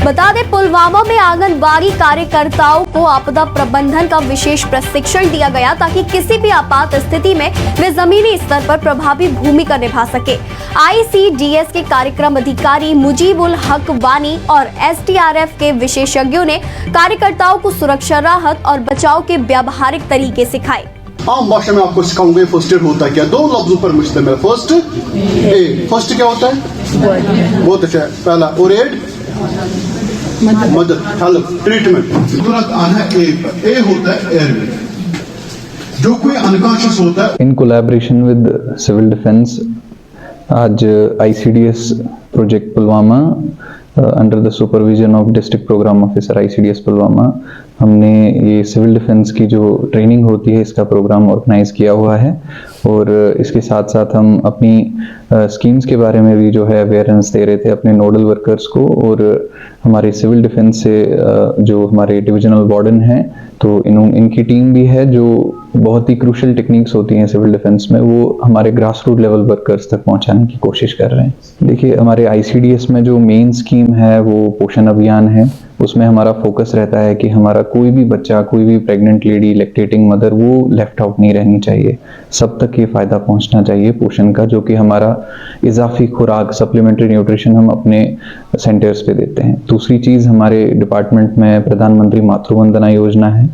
बता दें, पुलवामा में आंगनबाड़ी कार्यकर्ताओं को आपदा प्रबंधन का विशेष प्रशिक्षण दिया गया ताकि किसी भी आपात स्थिति में वे जमीनी स्तर पर प्रभावी भूमिका निभा सके। ICDS के कार्यक्रम अधिकारी मुजीबुल हक वानी और SDRF के विशेषज्ञों ने कार्यकर्ताओं को सुरक्षा, राहत और बचाव के व्यावहारिक तरीके सिखाए। आम भाषा में आपको सिखाऊंगे फर्स्ट एड होता क्या, 2 लफ्जों पर मुश्तमिल। फर्स्ट क्या होता है? बहुत अच्छा। पहला, और एड मदद, हेल्प, ट्रीटमेंट। तुरंत आना ए होता है एयर, जो कोई अनकॉन्शियस होता है। In collaboration with civil defence आज ICDS project Pulwama under the supervision of district programme officer ICDS Pulwama, हमने ये सिविल डिफेंस की जो ट्रेनिंग होती है इसका प्रोग्राम ऑर्गेनाइज किया हुआ है। और इसके साथ साथ हम अपनी स्कीम्स के बारे में भी जो है अवेयरनेस दे रहे थे अपने नोडल वर्कर्स को। और हमारे सिविल डिफेंस से जो हमारे डिविजनल वार्डन हैं, तो इनकी टीम भी है जो बहुत ही क्रूशल टेक्निक्स होती हैं सिविल डिफेंस में, वो हमारे ग्रास रूट लेवल वर्कर्स तक पहुंचाने की कोशिश कर रहे हैं। देखिए, हमारे ICDS में जो मेन स्कीम है वो पोषण अभियान है। उसमें हमारा फोकस रहता है कि हमारा कोई भी बच्चा, कोई भी प्रेग्नेंट लेडी, लैक्टेटिंग मदर, वो लेफ्ट आउट नहीं रहनी चाहिए। सब तक ये फ़ायदा पहुंचना चाहिए पोषण का, जो कि हमारा इजाफी खुराक, सप्लीमेंट्री न्यूट्रिशन हम अपने सेंटर्स पे देते हैं। दूसरी चीज़, हमारे डिपार्टमेंट में प्रधानमंत्री मातृ वंदना योजना है,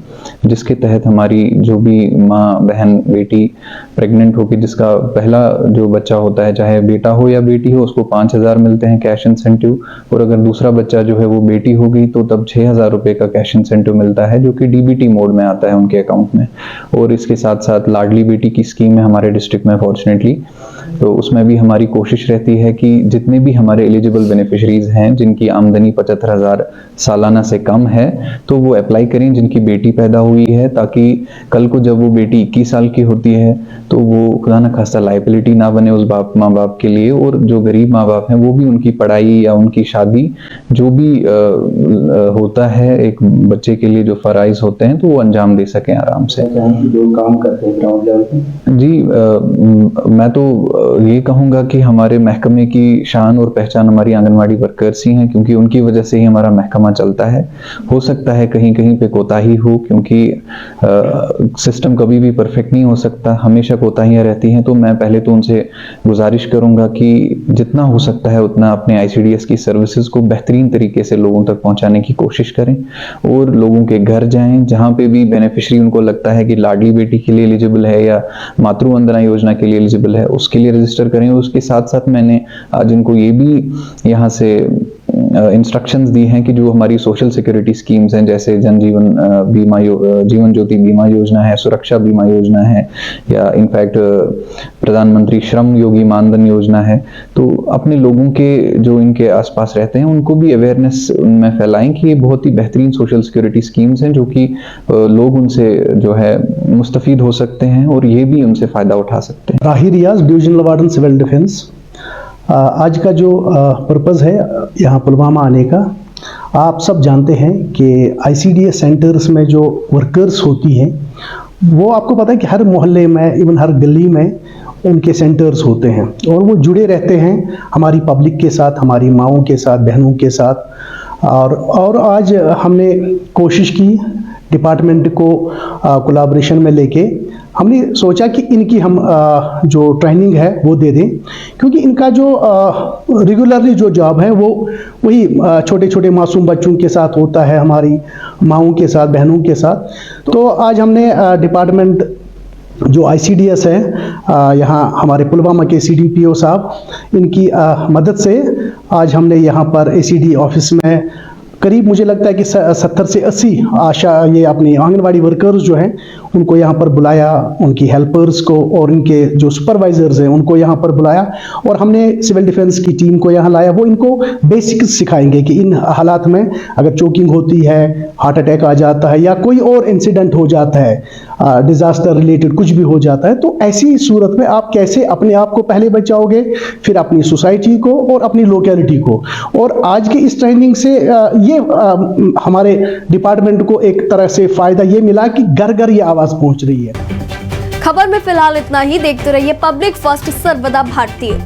जिसके तहत हमारी जो भी माँ, बहन, बेटी प्रेग्नेंट होगी, जिसका पहला जो बच्चा होता है, चाहे बेटा हो या बेटी हो, उसको 5,000 मिलते हैं कैश इंसेंटिव। और अगर दूसरा बच्चा जो है वो बेटी होगी तो तब 6,000 रुपये का कैश इंसेंटिव मिलता है, जो कि DBT मोड में आता है उनके अकाउंट में। और इसके साथ साथ लाडली बेटी की स्कीम है हमारे डिस्ट्रिक्ट में फॉर्चुनेटली, तो उसमें भी हमारी कोशिश रहती है कि जितने भी हमारे एलिजिबल बेनिफिशरीज हैं जिनकी आमदनी 75,000 सालाना से कम है, तो वो अप्लाई करें जिनकी बेटी पैदा हुई है, ताकि कल को जब वो बेटी 21 साल की होती है तो वो खुदा न खास्ता लाइबिलिटी ना बने उस माँ बाप के लिए। और जो गरीब माँ बाप हैं वो भी उनकी पढ़ाई या उनकी शादी, जो भी होता है एक बच्चे के लिए, जो फराइज होते हैं, तो वो अंजाम दे सकें आराम से। जो काम करते हैं ग्राउंड लेवल पे जी, मैं तो ये कहूँगा कि हमारे महकमे की शान और पहचान हमारी आंगनवाड़ी वर्कर्स ही हैं, क्योंकि उनकी वजह से ही हमारा महकमा चलता है। हो सकता है कहीं कहीं पे कोताही हो, क्योंकि सिस्टम कभी भी परफेक्ट नहीं हो सकता, हमेशा कोताहियाँ रहती हैं। तो मैं पहले तो उनसे गुजारिश करूँगा कि जितना हो सकता है उतना अपने ICDS की सर्विसेज को बेहतरीन तरीके से लोगों तक पहुँचाने की कोशिश करें, और लोगों के घर जाएं। जहाँ पे भी बेनिफिशरी उनको लगता है कि लाडली बेटी के लिए एलिजिबल है या मातृ वंदना योजना के लिए एलिजिबल है, उसके लिए रजिस्टर करें। उसके साथ साथ मैंने आज इनको ये भी यहाँ से इंस्ट्रक्शंस दी हैं कि जो हमारी सोशल सिक्योरिटी स्कीम्स हैं, जैसे जन जीवन बीमा, जीवन ज्योति बीमा योजना है, सुरक्षा बीमा योजना है, या इनफैक्ट प्रधानमंत्री श्रम योगी मानधन योजना है, तो अपने लोगों के जो इनके आसपास रहते हैं उनको भी अवेयरनेस उनमें फैलाएं कि ये बहुत ही बेहतरीन सोशल सिक्योरिटी स्कीम्स हैं, जो कि लोग उनसे जो है मुस्तफीद हो सकते हैं और ये भी उनसे फ़ायदा उठा सकते हैं। राही रियाज, डिविजनल वार्डन सिविल डिफेंस। आज का जो पर्पज़ है यहाँ पुलवामा आने का, आप सब जानते हैं कि ICDS सेंटर्स में जो वर्कर्स होती हैं, वो आपको पता है कि हर मोहल्ले में, इवन हर गली में उनके सेंटर्स होते हैं, और वो जुड़े रहते हैं हमारी पब्लिक के साथ, हमारी माँओं के साथ, बहनों के साथ। और आज हमने कोशिश की डिपार्टमेंट को कोलैबोरेशन में लेके, हमने सोचा कि इनकी हम जो ट्रेनिंग है वो दे दें, क्योंकि इनका जो रेगुलरली जो जॉब है वो वही छोटे छोटे मासूम बच्चों के साथ होता है, हमारी माँओं के साथ, बहनों के साथ। तो आज हमने डिपार्टमेंट जो ICDS है यहाँ हमारे पुलवामा के CDPO साहब, इनकी मदद से आज हमने यहाँ पर ACD ऑफिस में करीब मुझे लगता है कि 70 से 80 ये अपने आंगनवाड़ी वर्कर्स जो हैं उनको यहाँ पर बुलाया, उनकी हेल्पर्स को और इनके जो सुपरवाइजर्स हैं उनको यहाँ पर बुलाया, और हमने सिविल डिफेंस की टीम को यहाँ लाया। वो इनको बेसिक्स सिखाएंगे कि इन हालात में अगर चोकिंग होती है, हार्ट अटैक आ जाता है, या कोई और इंसिडेंट हो जाता है, डिजास्टर रिलेटेड कुछ भी हो जाता है, तो ऐसी सूरत में आप कैसे अपने आप को पहले बचाओगे, फिर अपनी सोसाइटी को और अपनी लोकेलिटी को। और आज की इस ट्रेनिंग से ये हमारे डिपार्टमेंट को एक तरह से फायदा ये मिला कि घर घर ये आवाज पहुंच रही है। खबर में फिलहाल इतना ही। देखते रहिए पब्लिक फर्स्ट, सर्वदा भारतीय।